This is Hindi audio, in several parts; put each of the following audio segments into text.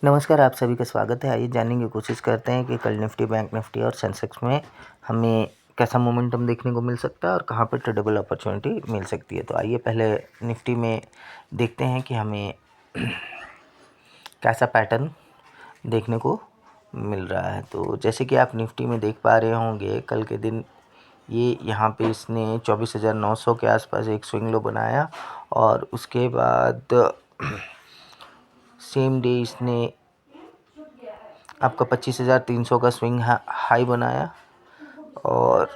नमस्कार, आप सभी का स्वागत है। आइए जानेंगे, कोशिश करते हैं कि कल निफ्टी, बैंक निफ्टी और सेंसेक्स में हमें कैसा मोमेंटम देखने को मिल सकता है और कहाँ पर ट्रेडेबल अपॉर्चुनिटी मिल सकती है। तो आइए पहले निफ्टी में देखते हैं कि हमें कैसा पैटर्न देखने को मिल रहा है। तो जैसे कि आप निफ्टी में देख पा रहे होंगे, कल के दिन ये यहाँ पे इसने 24,900 के आसपास एक स्विंग लो बनाया और उसके बाद सेम डे इसने आपका 25,300 का स्विंग हाई बनाया और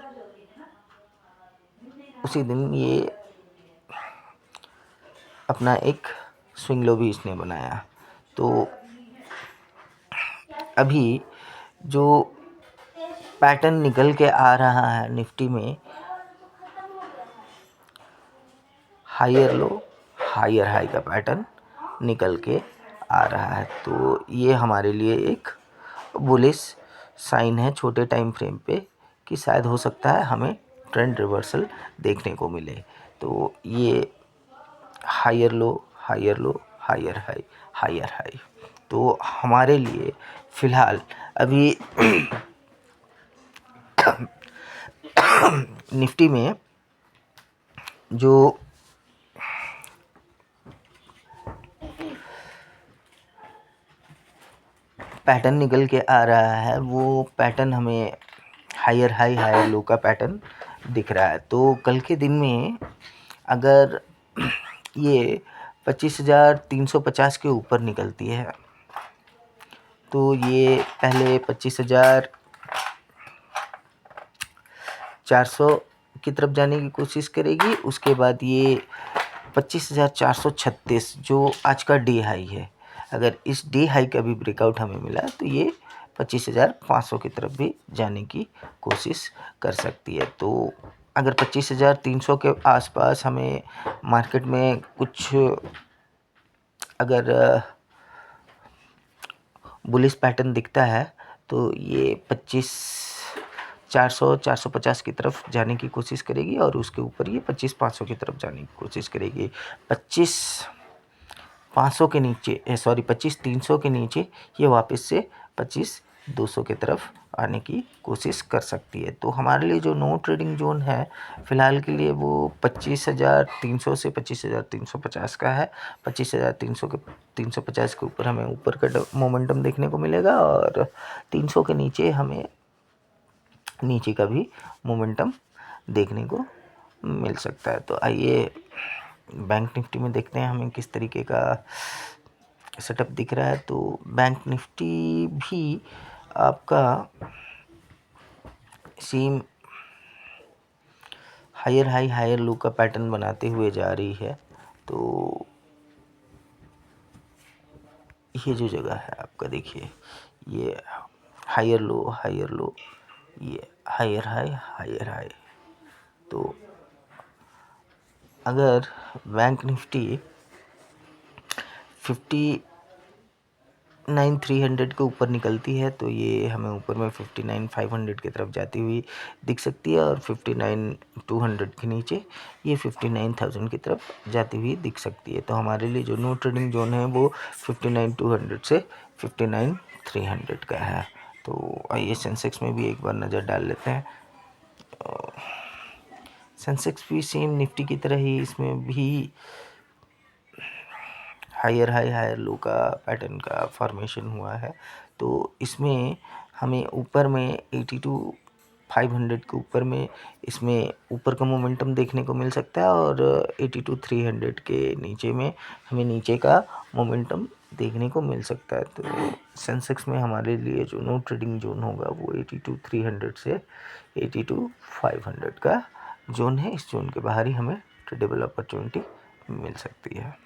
उसी दिन ये अपना एक स्विंग लो भी इसने बनाया। तो अभी जो पैटर्न निकल के आ रहा है निफ्टी में, हायर लो हायर हाई का पैटर्न निकल के आ रहा है। तो ये हमारे लिए एक बुलिश साइन है छोटे टाइम फ्रेम पे कि शायद हो सकता है हमें ट्रेंड रिवर्सल देखने को मिले। तो ये हायर लो हायर हाई, तो हमारे लिए फ़िलहाल अभी निफ्टी में जो पैटर्न निकल के आ रहा है वो पैटर्न हमें हायर हाई हायर लो का पैटर्न दिख रहा है। तो कल के दिन में अगर ये 25,350 के ऊपर निकलती है तो ये पहले 25,400 की तरफ जाने की कोशिश करेगी। उसके बाद ये 25,436 जो आज का डे हाई है, अगर इस डे हाई का भी ब्रेकआउट हमें मिला तो ये 25,500 की तरफ भी जाने की कोशिश कर सकती है। तो अगर 25,300 के आसपास हमें मार्केट में कुछ अगर बुलिश पैटर्न दिखता है तो ये 25,400-450 की तरफ जाने की कोशिश करेगी और उसके ऊपर ये 25,500 की तरफ जाने की कोशिश करेगी। 25,300 के नीचे ये वापस से 25,200 की तरफ आने की कोशिश कर सकती है। तो हमारे लिए जो नो ट्रेडिंग जोन है फ़िलहाल के लिए वो 25,300 से 25,350 का है। 25,300 के 350 के ऊपर हमें ऊपर का मोमेंटम देखने को मिलेगा और 300 के नीचे हमें नीचे का भी मोमेंटम देखने को मिल सकता है। तो आइए बैंक निफ्टी में देखते हैं हमें किस तरीके का सेटअप दिख रहा है। तो बैंक निफ्टी भी आपका same higher high higher low का पैटर्न बनाते हुए जा रही है। तो ये जो जगह है आपका देखिए, ये हायर लो, ये हायर हाई। तो अगर बैंक निफ्टी 59,300 के ऊपर निकलती है तो ये हमें ऊपर में 59,500 की तरफ जाती हुई दिख सकती है और 59,200 के नीचे ये 59,000 की तरफ जाती हुई दिख सकती है। तो हमारे लिए जो नो ट्रेडिंग जोन है वो 59,200 से 59,300 का है। तो आइए सेंसेक्स में भी एक बार नज़र डाल लेते हैं। सेंसेक्स भी सेम निफ्टी की तरह ही इसमें भी हायर हाई हायर लो का पैटर्न का फॉर्मेशन हुआ है। तो इसमें हमें ऊपर में 82,500 के ऊपर में इसमें ऊपर का मोमेंटम देखने को मिल सकता है और 82,300 के नीचे में हमें नीचे का मोमेंटम देखने को मिल सकता है। तो सेंसेक्स में हमारे लिए जो नो ट्रेडिंग जोन होगा वो 82,300 से 82,500 का जोन है। इस जोन के बाहर ही हमें ट्रेडेबल अपॉर्चुनिटी मिल सकती है।